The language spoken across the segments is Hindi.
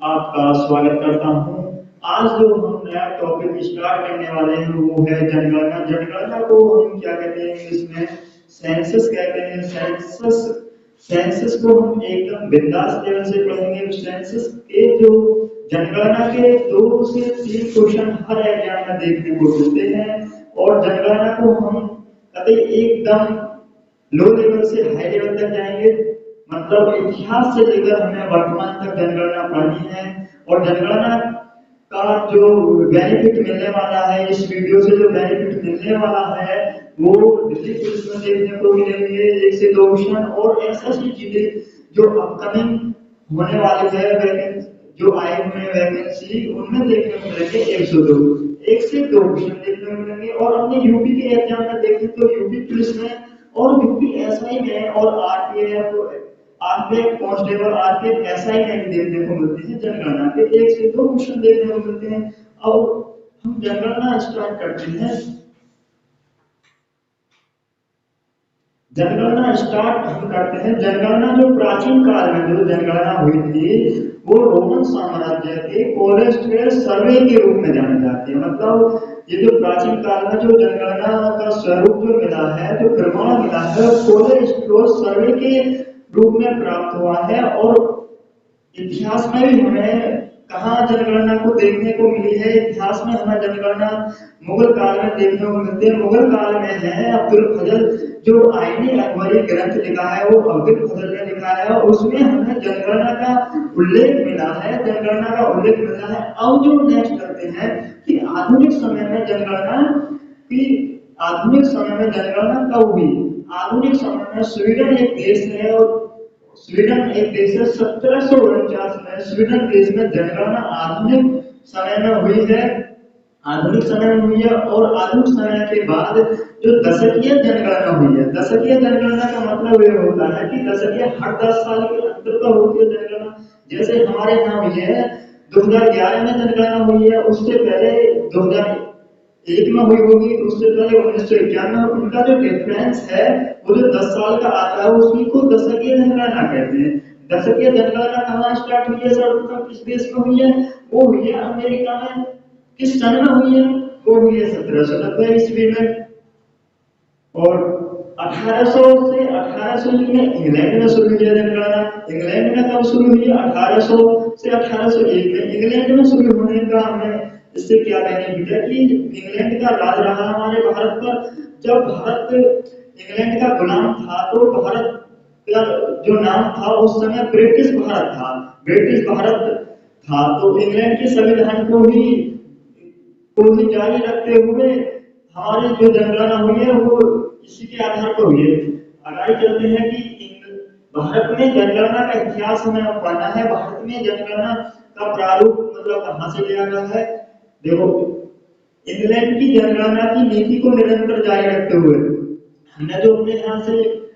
आपका स्वागत करता हूं। आज जो हम नया टॉपिक स्टार्ट करने वाले हैं वो है जनगणना। जनगणना को हम क्या कहते हैं इंग्लिश में? सेंसस कहते हैं। सेंसस सेंसस को हम एकदम बिंदास लेवल से पढ़ेंगे। सेंसस के जो जनगणना के 2 से 3 क्वेश्चन हर एग्जाम में देखने को मिलते हैं और जनगणना को हम कतई एकदम लो लेवल से हाई लेवल तक जाएंगे। मतलब इतिहास से लेकर हमें वर्तमान तक जनगणना पढ़नी है और जनगणना का जो बेनिफिट मिलने वाला है, इस वीडियो से जो बेनिफिट मिलने वाला है वो दिल्ली पुलिस में देखने को मिलेंगे 1 से 2 क्वेश्चन और ऐसी चीजें जो अपकमिंग होने वाली है वैकेंसी, जो आए हुए वैकेंसी उनमें देखने को मिलेंगे 1 से 2 क्वेश्चन देखने को मिलेंगे। और अपने यूपी के एग्जाम में देखें तो यूपी पुलिस में और यूपी एसआई में और आरपीएफ कांस्टेबल आरपीएफ एसआई में भी देखने को मिलते हैं जनगणना के 1 से 2 क्वेश्चन देखने को मिलते हैं। और हम जनगणना स्टार्ट करते हैं। जनगणना स्टार्ट हम करते हैं। जनगणना जो प्राचीन काल में जो जनगणना हुई थी वो रोमन साम्राज्य के कोलेस्ट्रेल सर्वे के रूप में जाने जाते हैं। मतलब ये जो प्राचीन काल में जो जनगणना का स्वरूप जो मिला है, जो प्रमाण मिला है, कोलेस्ट्रेल सर्वे के रूप में प्राप्त हुआ है। और इतिहास में भी हमें कहाँ जनगणना को देखने को मिली है? इतिहास में हमें जनगणना मुगल काल में देखने को मिलती है। मुगल काल में है अब्दुल फजल जो आईनी अकबरी ग्रंथ लिखा है वो अब्दुल फजल ने लिखा है और उसमें हमें जनगणना का उल्लेख मिला है। जनगणना का उल्लेख मिला है। अब जो नेक्स्ट करते हैं कि आधुनिक समय में जनगणना कब हुई? आधुनिक समय में स्वीडन एक देश है और स्वीडन एक देश है। 1749 में स्वीडन देश में जनगणना आधुनिक समय में हुई है। आधुनिक समय में हुई है और आधुनिक समय के बाद जो दशकीय जनगणना हुई है। दशकीय जनगणना का मतलब ये होता है कि दशकीय हर 10 साल के अंतर पर होती है जनगणना। जैसे हमारे यहाँ हुई है 2011 में जनगणना हुई है, उससे पहले 2001 में हुई होगी, उससे पहले 1991 में। उनका जो डिफरेंस है वो जो 10 साल का आता है उसी को दशकीय जनगणना कहते हैं। दशकीय जनगणना कहाँ स्टार्ट हुई है? सर्वप्रथम किस देश में हुई है? वो हुई है अमेरिका में। किस सन में हुई है? वो हुई है 1790 ईस्वी में। और 1800 से 1801 में इंग्लैंड में शुरू हुई है जनगणना। इंग्लैंड में कब शुरू हुई है? 1800 से 1801 में इंग्लैंड में शुरू होने का हमें इससे क्या बेनिफिट है कि इंग्लैंड का राज रहा हमारे भारत पर। जब भारत इंग्लैंड का गुलाम था तो भारत का जो नाम था उस समय ब्रिटिश भारत था। ब्रिटिश भारत था तो इंग्लैंड के संविधान को ही जारी रखते हुए हमारी जो जनगणना हुई है वो इसी के आधार पर हुई है। आगे चलते हैं कि भारत में जनगणना का इतिहास हमें पढ़ना है। भारत में जनगणना का प्रारूप मतलब कहाँ से लिया गया है? देखो, इंग्लैंड की जनगणना की नीति को निरंतर जारी रखते हुए हमने जो अपने यहाँ से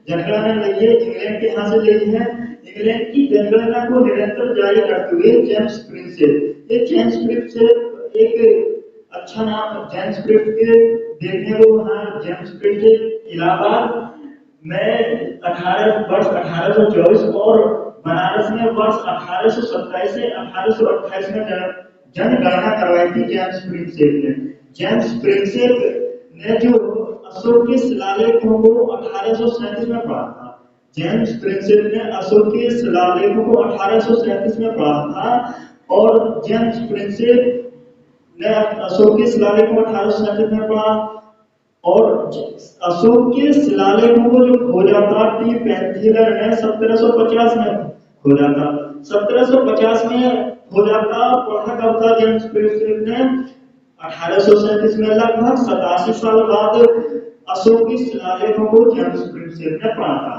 जनगणना ली है इंग्लैंड के यहाँ से ली है। इंग्लैंड की जनगणना को निरंतर जारी रखते हुए जेम्स प्रिंसेप, ये जेम्स प्रिंसेप एक अच्छा नाम जेम्स प्रिंसेप के देखने को वहाँ जेम्स प्रिंसेप इलाहाबाद में 1824 और बनारस में वर्ष 1827 से 1828 में जनगणना करवाई थी जेम्स प्रिंसेप ने। जेम्स प्रिंसेप ने जो अशोक के शिलालेखों को 1837 में पढ़ा था। जेम्स प्रिंसेप ने अशोक के शिलालेखों को 1837 में पढ़ा था और जेम्स प्रिंसेप ने अशोक के शिलालेखों को 1837 में पढ़ा और अशोक के शिलालेखों को जो खोजा था टी पेंथिलर ने 1750 में खोजा था। 1750 में खोजा था। पढ़ा कब था जेम्स प्रिंसेप ने? 1837 में। लगभग 87 साल बाद अशोक की शिलालेखों को जेम्स प्रिंसेप ने पढ़ा था।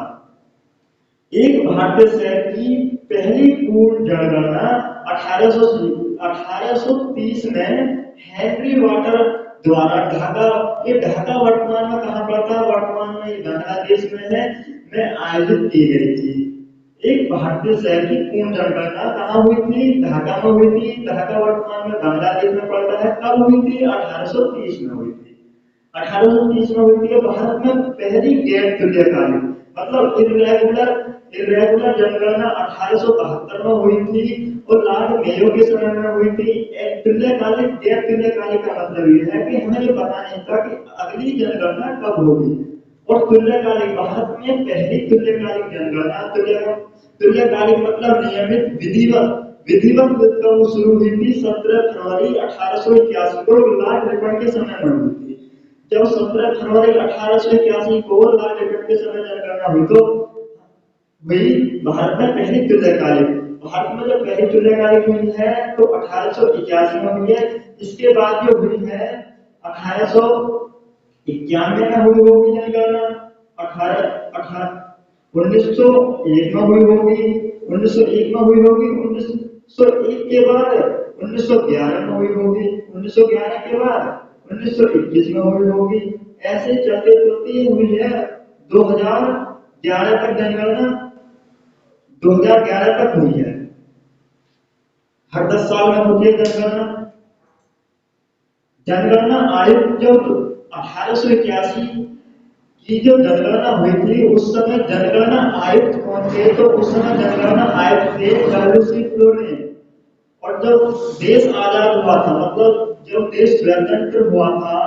एक भारतीय शहर की पहली पूर्ण जनगणना 1830 में हेनरी वाटर द्वारा ढाका वर्तमान में कहाँ पड़ता है? वर्तमान में बांग्लादेश में है, में आयोजित की गई थी। एक भारतीय शहर की पूर्ण जनगणना कहाँ हुई थी? ढाका में हुई थी। ढाका वर्तमान में बांग्लादेश में पड़ता है। कब हुई थी? 1830 में हुई थी। 1830 में हुई थी। भारत में पहली गैर तुल्यकालिक मतलब इर्रेगुलर इरेगुलर जनगणना 1872 में हुई थी और लॉर्ड मेयो के समय में हुई थी। एक तुल्यकालिक गैर तुल्यकालिक का मतलब ये है कि हमें ये पता नहीं था कि अगली जनगणना कब होगी। और तुल्यकालिक, भारत में पहली तुल्यकालिक जनगणना, तुल्यकालिक मतलब नियमित विधिवत विधिवत कब शुरू हुई थी? 17 फरवरी 1881 को लॉर्ड रिपन के समय में हुई थी। जब 17 फरवरी 1881 को लॉर्ड रिपन के समय जनगणना हुई तो वही भारत में पहली तुल्यकालिक, भारत में जब पहली तुल्यकालिक हुई है तो 1881 में हुई है। इसके बाद जो हुई है 1891 में हुई होगी जनगणना, 1901 में हुई होगी, 1901 में हुई होगी, 1901 के बाद 1911 में हुई होगी, 1911 के बाद 1921 में हुई होगी। ऐसे चलते चलते हुई है 2011 तक जनगणना, 2011 तक हुई है। हर 10 साल में होती है जनगणना। जनगणना आयोग जब 1881 की जो जनगणना हुई थी उस समय जनगणना आयुक्त कौन थे? तो उस समय जनगणना आयुक्त थे डब्ल्यू.सी. फ्लोरे। और जब देश आजाद हुआ था, मतलब जब देश स्वतंत्र हुआ था,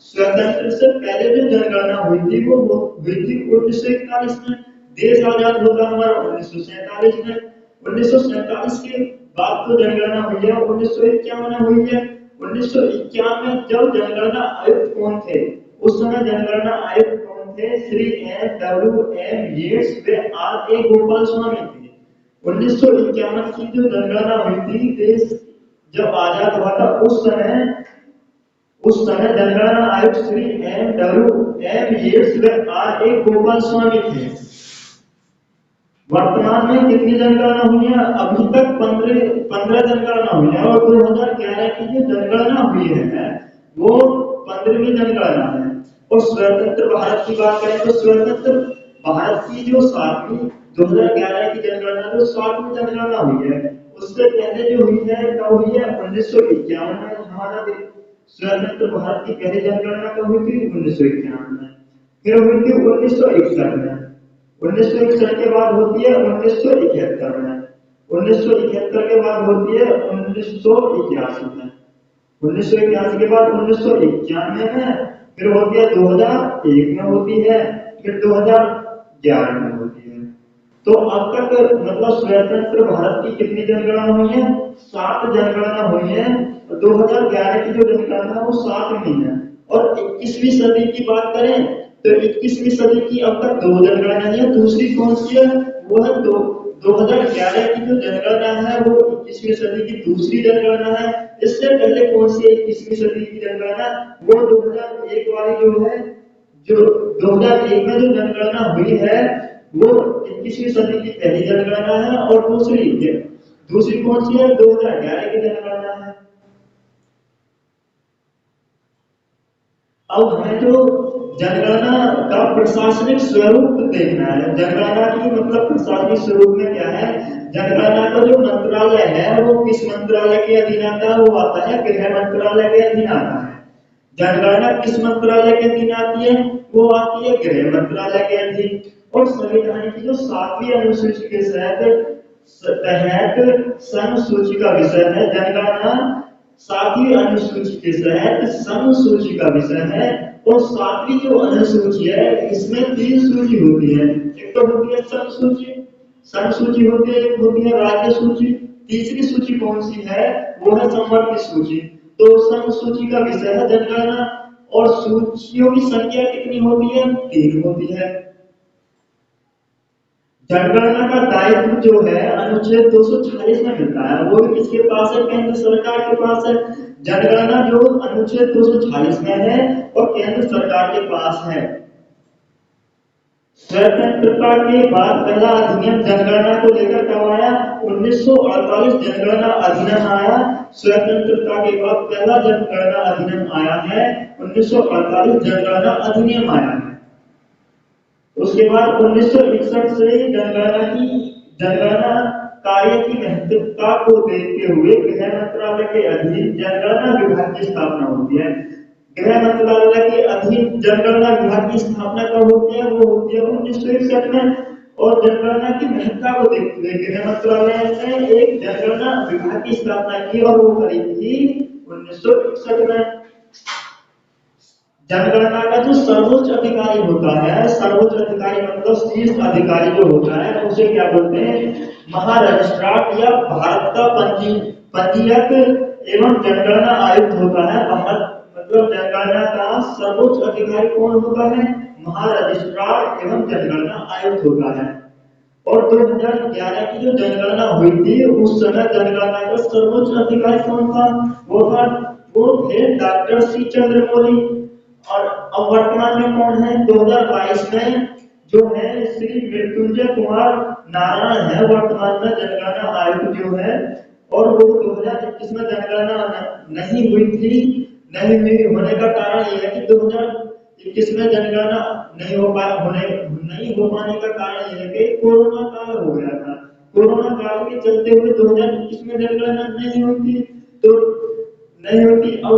स्वतंत्र से पहले जो जनगणना हुई थी वो हुई थी 1941 में। देश आजाद होगा हमारा 1947 में। 1947 के बाद तो जनगणना हुई है 1951 में हुई है। 1951 में जब जनगणना आयुक्त कौन थे? उस समय जनगणना आयुक्त कौन थे? श्री एम येट्स व आर.ए. गोपाल स्वामी थे। 1951 की जो जनगणना हुई थी, देश जब आजाद हुआ था उस समय जनगणना आयुक्त श्री एम येट्स व आर.ए. गोपाल स्वामी थे। वर्तमान में कितनी जनगणना हुई है? अभी तक 15 जनगणना हुई है और 2011 की जो जनगणना हुई है वो 15वीं जनगणना है। और स्वतंत्र भारत की बात करें तो स्वतंत्र भारत की जो 7वीं 2011 की जनगणना जो 7वीं जनगणना हुई है, उससे पहले जो हुई है कब हुई है? 1951 में हमारा स्वतंत्र भारत की पहली जनगणना कब हुई थी? 1951 में। फिर हुई थी 1961 में। 1961 के बाद होती है 1971 में। 1971 के बाद होती है 1981 में। 1981 के बाद 1991 में, फिर होती है 2001 में होती है, फिर 2011 में होती है। तो अब तक मतलब स्वतंत्र भारत की कितनी जनगणना हुई है? 7 जनगणना हुई है। 2011 की जो जनगणना है वो 7वीं है। और 21वीं सदी की बात करें तो 21वीं सदी की अब तक 2 जनगणना है। दूसरी कौन सी है? वो है 2011 की जो जनगणना है वो 21वीं सदी की दूसरी जनगणना है। इससे पहले कौन सी 21वीं सदी की जनगणना? वो 2001 वाली जो है, जो 2001 में जो जनगणना हुई है वो 21वीं सदी की पहली जनगणना है। और दूसरी कौन सी है? 2011 की जनगणना है। अब हमें जो जनगणना का प्रशासनिक स्वरूप देखना है। जनगणना की मतलब प्रशासनिक स्वरूप में क्या है? जनगणना का जो मंत्रालय है वो किस मंत्रालय के अधीन आता है? वो आता है गृह मंत्रालय के अधीन आता है। जनगणना किस मंत्रालय के अधीन आती है? वो आती है गृह मंत्रालय के अधीन। और संविधान की जो 7वीं अनुसूची के तहत सन सूची का विषय है जनगणना। 7वीं अनुसूची के तहत सन सूची का विषय है। और 7वीं जो अनुसूची है इसमें 3 सूची होती है। एक तो होती है सन सूची होती है, एक होती है राज्य सूची, तीसरी सूची कौन सी है? वो है समवर्ती सूची। तो सन सूची का विषय है जनगणना। और सूचियों की संख्या कितनी होती है? 3 होती है। जनगणना का दायित्व जो है अनुच्छेद 240 में मिलता है। वो भी किसके पास है? केंद्र सरकार के पास है। जनगणना जो अनुच्छेद 240 में है और केंद्र सरकार के पास है। स्वतंत्रता के बाद पहला अधिनियम जनगणना को लेकर कब आया? 1948 जनगणना अधिनियम आया। स्वतंत्रता के बाद पहला जनगणना अधिनियम आया है 1948 जनगणना अधिनियम आया है। उसके बाद 1961 से जनगणना कार्य की महत्वता को देखते हुए गृह मंत्रालय के अधीन जनगणना विभाग की स्थापना होती है। गृह मंत्रालय के अधीन जनगणना विभाग की स्थापना कब होती है? वो होती है 1961 में। और जनगणना की महत्ता को देखते हुए गृह मंत्रालय ने एक जनगणना विभाग की स्थापना की और वो करी थी 1961 में। जनगणना का जो सर्वोच्च अधिकारी होता है, सर्वोच्च अधिकारी मतलब शीर्ष अधिकारी जो होता है, उसे क्या बोलते हैं? महारजिस्ट्रार या भारत का पंजीयक एवं जनगणना आयुक्त होता है। भारत मतलब जनगणना का सर्वोच्च अधिकारी कौन होता है? महारजिस्ट्रार एवं जनगणना आयुक्त होता है। और 2011 की जो जनगणना हुई थी, उस समय जनगणना का सर्वोच्च अधिकारी कौन था? वो थे डॉक्टर सी चंद्रमौली। और अब वर्तमान में कौन है? 2022 में जो है श्री मृत्युंजय कुमार नारायण है वर्तमान में जनगणना आयुक्त जो है। और वो 2021 में जनगणना नहीं हुई थी। नहीं हुई होने का कारण यह है कि 2021 में जनगणना नहीं हो पाने का कारण यह है कि कोरोना काल हो गया था। कोरोना काल के चलते हुए 2021 में जनगणना नहीं हुई थी। तो नहीं होती। अब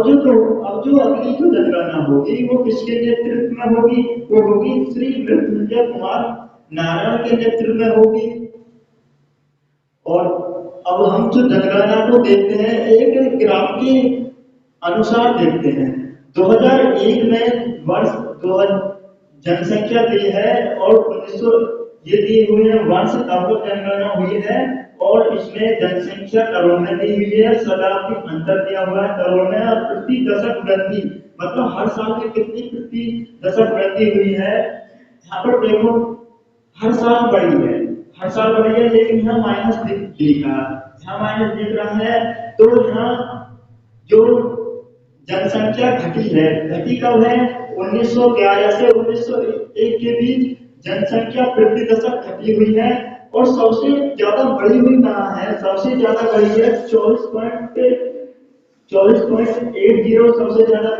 जो अगली जो जनगणना होगी वो किसके नेतृत्व में होगी? वो होगी श्री मृत्युंजय कुमार नारायण के नेतृत्व में होगी। और अब हम जो जनगणना को देखते हैं एक ग्राफ के अनुसार देखते हैं। 2001 में वर्ष 2000 जनसंख्या दी है और 1900 ये दिए हुए हैं वर्ष कब जनगणना हुई है। और इसमें जनसंख्या करोड़ में दी हुई है, शताब्दी अंतर दिया हुआ है करोड़ में, और प्रति दशक वृद्धि मतलब हर साल में कितनी प्रति दशक वृद्धि हुई है। यहाँ पर देखो हर साल बढ़ी है, हर साल बढ़ी है, लेकिन यहाँ माइनस दिख रहा है, यहाँ माइनस दिख रहा है। तो यहाँ जो जनसंख्या घटी है, घटी कब है? 1911 से 1901 के बीच जनसंख्या प्रति दशक घटी हुई है। और सबसे ज्यादा बढ़ी हुई कहाँ है? सबसे ज्यादा बढ़ी है 24.80 सबसे ज्यादा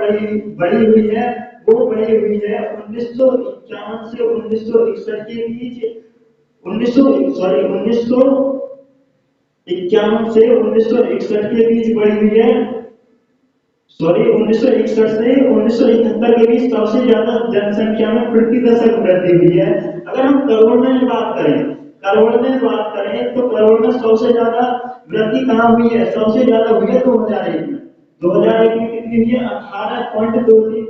बढ़ी हुई है। वो बढ़ी हुई है 1951 से 1961 के बीच। 1951 से 1961 के बीच बढ़ी हुई है। 1961 से 1971 के बीच सबसे ज्यादा जनसंख्या में प्रति दशक वृद्धि हुई है। अगर हम करोड़ में बात करें तो करोड़ में सबसे ज्यादा वृद्धि कहाँ हुई है? सबसे ज्यादा हुई है 2001 में। 2001 में कितनी हुई है? 18.23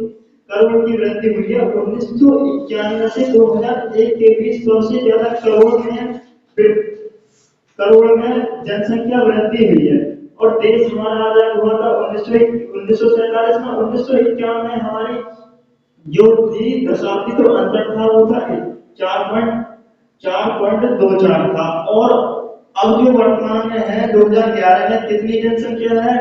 करोड़ की वृद्धि हुई है। 1991 से 2001 के बीच सबसे ज्यादा करोड़ में जनसंख्या वृद्धि हुई है। और देश हमारा आजाद हुआ था 1947 में। 1951 में हमारी जो थी दशाब्दी तो अंतर था, वो था 4.24 था। और अब जो वर्तमान में है 2011 में कितनी जनसंख्या है?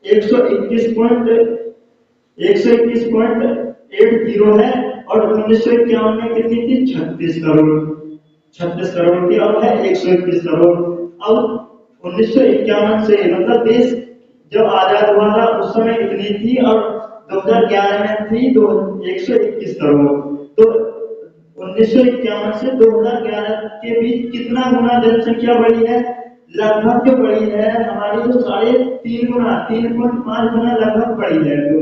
121.80 है। और 1951 में कितनी थी? 36 करोड़ की। अब है 121 करोड़। अब 1951 से मतलब देश जब आजाद हुआ था उस समय इतनी थी और 2011 में थी 121 करोड़। तो 1951 से 2011 के बीच कितना गुना जनसंख्या बढ़ी है? लगभग जो बढ़ी है हमारी जो 3.5 गुना लगभग बढ़ी है। तो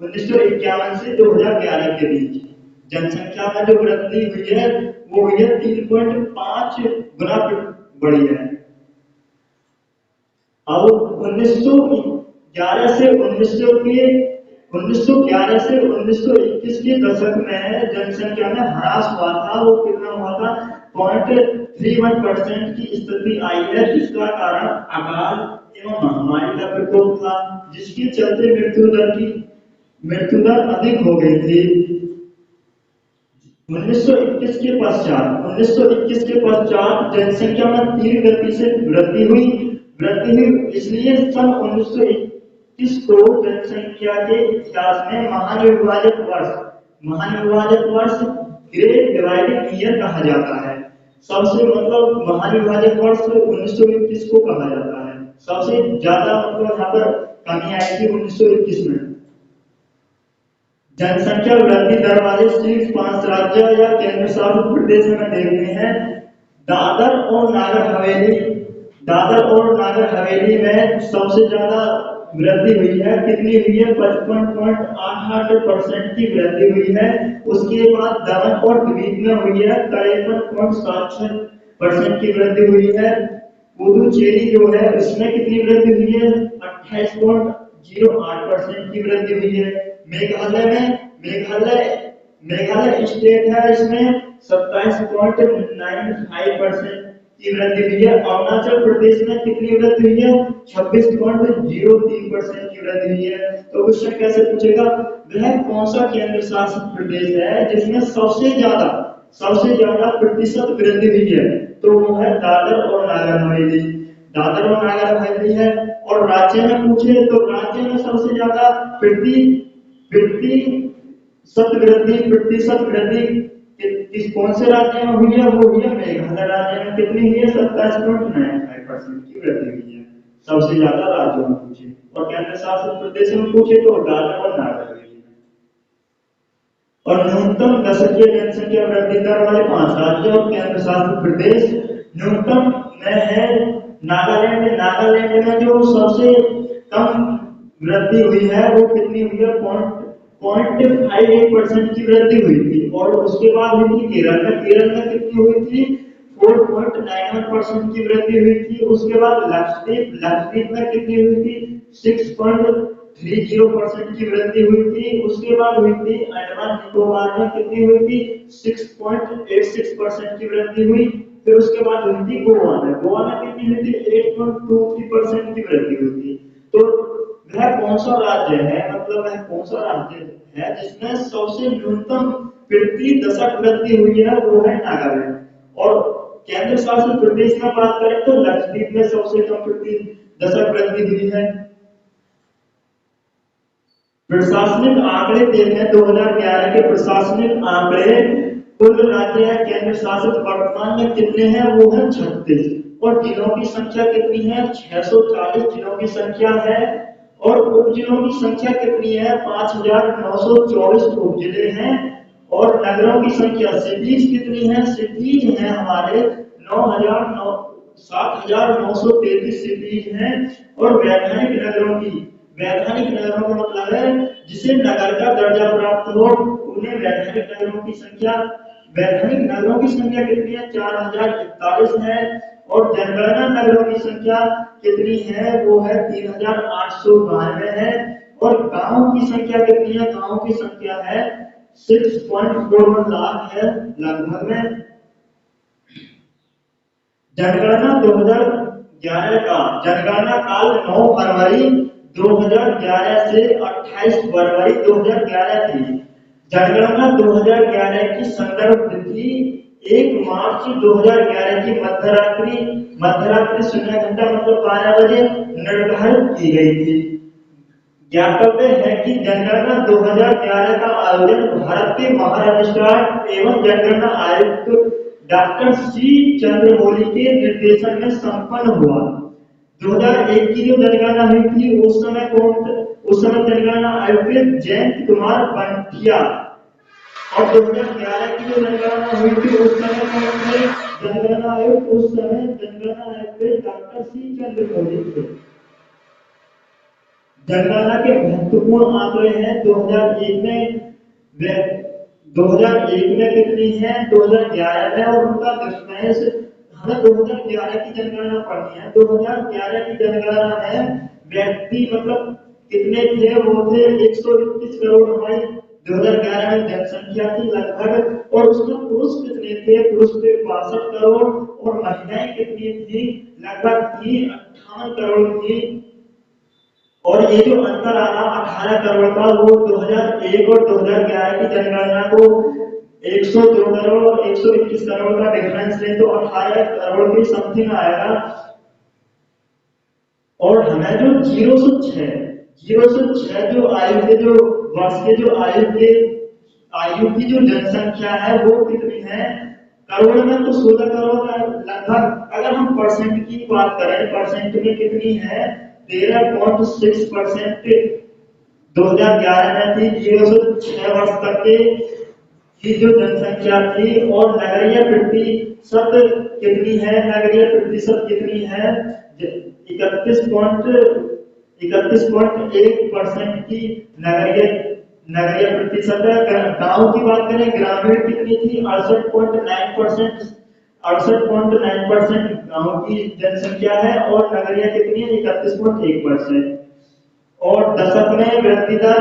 1951 से 2011 के बीच जनसंख्या में जो वृद्धि हुई है वो हुई है 3.5 गुना बढ़ी है। अब 1911 से 1921 के दशक में जनसंख्या में ह्रास हुआ था। वो कितना हुआ था? 0.31% की स्थिति आई है, जिसका कारण अकाल एवं महामारी का प्रकोप था, जिसके चलते मृत्यु दर अधिक हो गई थी। 1921 के पश्चात जनसंख्या में तीव्र गति से वृद्धि हुई। इसलिए सन 1921 को जनसंख्या के इतिहास में महाविभाजक वर्ष ग्रेट डिवाइडिंग ईयर कहा जाता है। सबसे मतलब महाविभाजक वर्ष 1921 को कहा जाता है। सबसे ज्यादा मतलब यहाँ पर कमी आई थी 1921 में। जनसंख्या वृद्धि दर वाले शीर्ष 5 राज्य या केंद्र शासित प्रदेश में देखते हैं। दादर और नागर हवेली में सबसे ज्यादा वृद्धि हुई है, कितनी हुई है? 55.88% की वृद्धि हुई है। उसके बाद दमन और द्वीप में हुई है 53.76% की वृद्धि हुई है। पुदुचेरी जो है उसमें कितनी वृद्धि हुई है? 28.08% की वृद्धि हुई है। मेघालय में मेघालय मेघालय स्टेट है, इसमें 27.95% की वृद्धि हुई है। अरुणाचल प्रदेश में कितनी वृद्धि हुई है? 26.03% की वृद्धि हुई है। तो क्वेश्चन कैसे पूछेगा? वह कौन सा केंद्र शासित प्रदेश है जिसमें सबसे ज्यादा प्रतिशत वृद्धि हुई है? तो वो है दादर और नागर हवेली। दादर और नागर हवेली है। और राज्य में पूछे तो राज्य में सबसे ज्यादा प्रतिशत वृद्धि किस कौन से राज्य में हुई है? वो हुई है मेघालय राज्य में। कितनी हुई है? 27.95% की वृद्धि हुई है सबसे ज्यादा राज्यों में पूछे। और केंद्र शासित प्रदेश में पूछे तो दादर और नागर हवेली में। और न्यूनतम दशकीय जनसंख्या वृद्धि दर वाले 5 राज्य और केंद्र शासित प्रदेश। न्यूनतम में है नागालैंड। नागालैंड में जो सबसे कम वृद्धि हुई है वो कितनी हुई है? 0.58% की वृद्धि हुई थी। और उसके बाद हुई थी केरल में। केरल में कितनी हुई थी? 4.91% की वृद्धि हुई थी। उसके बाद लक्षद्वीप में कितनी हुई थी? 6.30% की वृद्धि हुई थी। उसके बाद हुई थी अंडमान निकोबार में कितनी हुई थी? 6.86% की वृद्धि हुई। फिर उसके बाद हुई थी गोवा में कितनी हुई थी? 8.23% की वृद्धि हुई थी। तो वह कौन सा राज्य है, मतलब वह कौन सा राज्य है जिसमें सबसे न्यूनतम प्रति दशक वृद्धि हुई है? वो है नागालैंड। और केंद्र शासित प्रदेश में बात करें तो लक्षद्वीप में सबसे कम प्रति दशक वृद्धि हुई है। प्रशासनिक आंकड़े देखें 2011 के प्रशासनिक आंकड़े। कुल राज्य है केंद्र शासित वर्तमान में कितने हैं? वो है 36। और जिलों की संख्या कितनी है? 640 जिलों की संख्या है। और उपजिलों की संख्या कितनी है? 5924 उपजिले हैं। और नगरों की संख्या सिटीज कितनी है? सिटीज है हमारे 7933 सिटीज हैं। और वैधानिक नगरों का मतलब है जिसे नगर का दर्जा प्राप्त हो, उन्हें वैधानिक नगरों की संख्या कितनी है? 4041 है। और जनगणना नगरों की संख्या कितनी है? वो है 3892 है। और गांव की संख्या कितनी है? गांव की संख्या है 6.41 लाख है लगभग में। जनगणना काल 9 फरवरी 2011 से 28 फरवरी 2011 थी। जनगणना 2011 की संदर्भ तिथि 1 मार्च 2011 की मध्यरात्रि 0 घंटा मतलब 12 बजे निर्धारित की गई थी। ज्ञातव्य है कि जनगणना 2011 का आयोजन भारत के महारजिस्ट्रार एवं जनगणना आयुक्त डॉक्टर सी चंद्रमौली के निर्देशन में संपन्न हुआ। 2001 की जो जनगणना हुई थी उस समय जनगणना आयुक्त जयंत कुमार पंथिया। और 2011 की जो जनगणना हुई थी उस समय कौन थे जनगणना आयुक्त? उस समय जनगणना आयुक्त डॉक्टर सी चंद्रमौली थे। जनगणना के महत्वपूर्ण आंकड़े हैं 2001 में कितनी है? 2011 में। और उनका डिफरेंस हमें 2011 की जनगणना पढ़नी है। 2011 की जनगणना में व्यक्ति मतलब कितने थे? वो थे 121 करोड़ हमारी 2011 में जनसंख्या थी लगभग। और उसमें पुरुष कितने थे? पुरुष थे 62 करोड़। और महिलाएं कितनी थी? लगभग थी 58 करोड़ थी। और ये जो अंतर आ रहा 18 करोड़ का वो 2001 और 2011 की जनगणना को 102 करोड़ और 121 करोड़ का डिफरेंस ले तो 18 करोड़ के समथिंग आएगा। और हमें जो 0 से 6 जो आयु के जो वर्ष के जो आयु की जो जनसंख्या है वो कितनी है? करोड़ में तो 16 करोड़ लगभग। अगर हम परसेंट की बात करें, परसेंट में कितनी है? 13.6% 2011 में थी। 0 से 6 वर्ष तक की जो जनसंख्या थी। और नगरीय प्रतिशत कितनी है? 31.31 31.1% की नगरीय नगरीय प्रतिशत है। गांव की बात करें, ग्रामीण कितनी थी? 68.9%। 68.9% गांव की जनसंख्या है और नगरीय कितनी है? 31.1%। और दशक में वृद्धि दर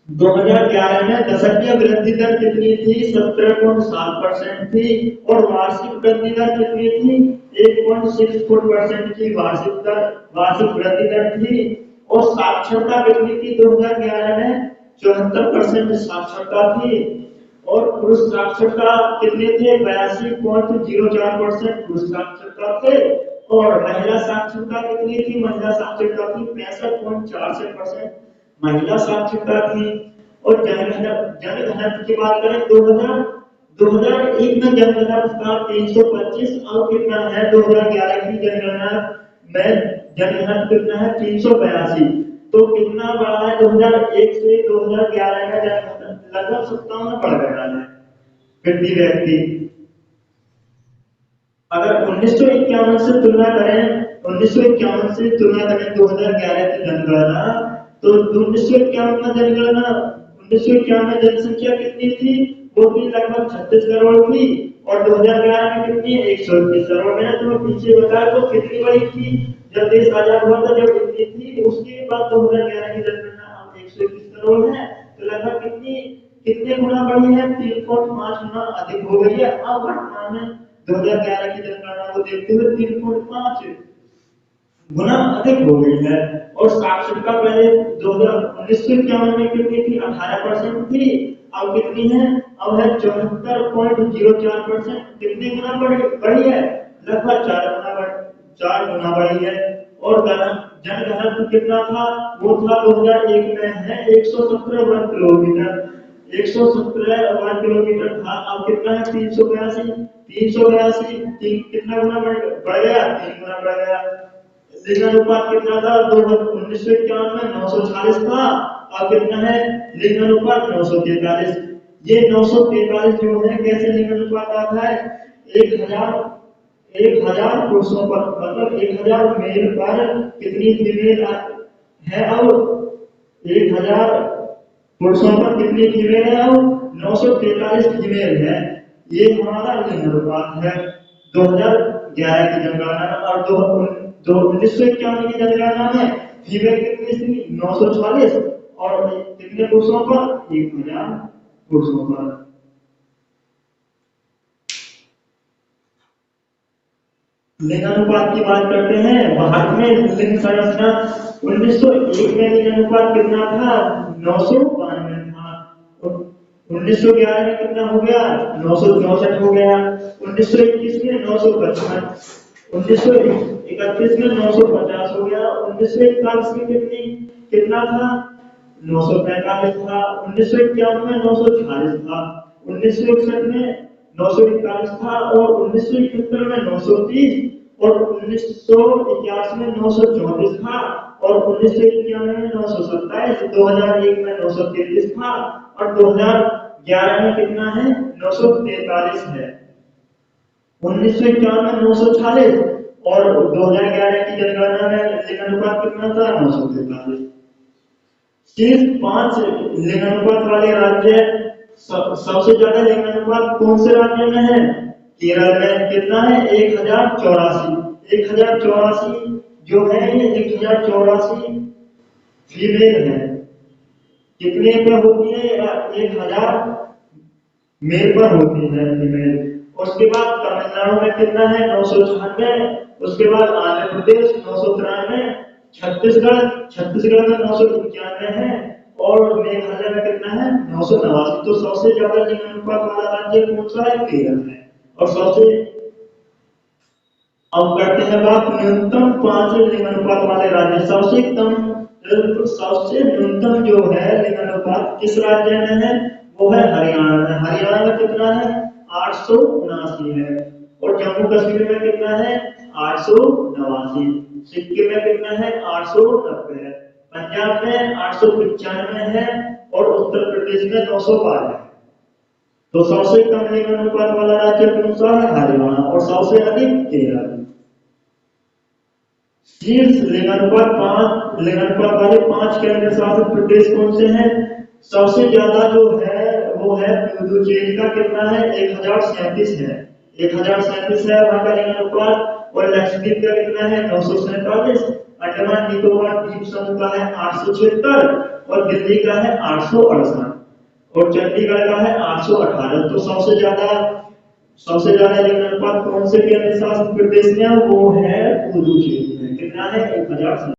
2011 में दशकीय वृद्धि दर कितनी थी? 17.7% थी। और वार्षिक वृद्धि दर कितनी थी? 8.64% की वार्षिक वृद्धि दर थी। और साक्षरता कितनी थी 2011 में? 74% साक्षरता थी। और पुरुष साक्षरता कितने थे? 82.04% पुरुष साक्षरता थे। और महिला साक्षरता कितनी थी? महिला साक्षरता थी 65.46% महिला साक्षरता थी। और जनघनत्व की बात करें 2001 में जनघनत्व था 325। अब कितना है 2011 की जनगणना में? जनघनत्व कितना है? 382। तो कितना बढ़ा है 2001 से 2011 में जनघनत्व? लगभग 57 बढ़ गया है प्रति व्यक्ति। अगर 1951 से तुलना करें, 1951 से तुलना करें 2011 की जनगणना, तो 1951 में जनगणना 1951 में जनसंख्या कितनी थी? वो थी लगभग 36 करोड़ थी। और 2011 में कितनी? 121 करोड़। मैंने तुम्हें पीछे बताया तो कितनी बड़ी थी जब देश आजाद हुआ था, जब इतनी थी। उसके बाद 2011 की जनगणना अब 121 करोड़ है। तो लगभग कितने गुना बढ़ी है? 3.5 गुना अधिक हो गई है। अब वर्तमान में 2011 की जनगणना को देखते हुए 3.5 गुना अधिक हो गई है। और साक्षरता पहले 1991 में कितनी थी? 18% थी। अब कितनी है? अब है 74.04%। कितनी गुना बढ़ी है? लगभग 4 गुना बढ़ी है। और जनघनत्व कितना था? वो था 2001 में है 117 वर्ग किलोमीटर। 117 वर्ग किलोमीटर था। अब कितना है? 382। 382 कितना गुना बढ़ गया? 3 गुना बढ़ गया। लिंगानुपात कितना था? 1951 में 940 था। अब कितना है लिंगानुपात? 943। ये 943 जो है कैसे लिंगानुपात आता है? 1000 पुरुषों पर, मतलब 1000 मेल पर कितनी फीमेल है? अब 1000 पुरुषों पर कितनी फीमेल है? अब 943 फीमेल है। ये हमारा लिंगानुपात है 2011 की जनगणना। और 1951 की जनगणना में फीमेल कितनी थी? 940। और कितने पुरुषों पर? 1000 पुरुषों पर। लिंगानुपात की बात करते हैं। भारत में लिंग संरचना 1901 में लिंगानुपात कितना था? 992 था। 1911 में कितना हो गया? 964 हो गया। 1921 में 955। 1931 में 950 हो गया। 1941 में कितना था? 945 था। 1951 में 946 था। 1961 में 941 था। और 1971 में 930। और 1981 में 934 था। और 1991 में 927। 2001 में 933 था। और 2011 में कितना है? 943 है। 1951 में 946 और 2011 की जनगणना में लिंगानुपात कितना था? 943। शीर्ष 5 लिंगानुपात वाले राज्य, सबसे ज्यादा लिंगानुपात कौन से राज्य में है? केरल में। कितना है? 1084। 1084 जो है ये 1084 फीमेल है। कितने पे होती है? 1000 मेल पर होती है फीमेल। उसके बाद तमिलनाडु में कितना है? 996। उसके बाद आंध्र प्रदेश 993। छत्तीसगढ़ में 991 है। और मेघालय में कितना है? 989। तो सबसे ज्यादा लिंगानुपात वाला राज्य कौन सा है? केरल है। और सबसे अब करते हैं बात न्यूनतम 5 लिंगानुपात वाले राज्य। सबसे न्यूनतम जो है लिंगानुपात किस राज्य में है? वो है हरियाणा में। हरियाणा में कितना है? 879 है। और जम्मू कश्मीर में कितना है? 889। सिक्किम में कितना है? 890 है। पंजाब में 895 है। और उत्तर प्रदेश में 912 है। तो सबसे कम लिंगानुपात वाला राज्य कौन सा है? हरियाणा। और सबसे अधिक केरल। शीर्ष लिंगानुपात वाले 5 केंद्र शासित प्रदेश कौन से हैं? सबसे ज्यादा जो है वो है पुडुचेरी का, कितना है? 1037 है, 1037 है वहां का लिंगानुपात। और लक्षद्वीप का कितना है? 947। अंडमान निकोबार द्वीप समूह का है 876 और दिल्ली का है 868 और चंडीगढ़ का है 818। तो सबसे ज्यादा लिंगानुपात कौन से केंद्र शासित प्रदेश में है? वो है पुडुचेरी में, कितना है? 1000।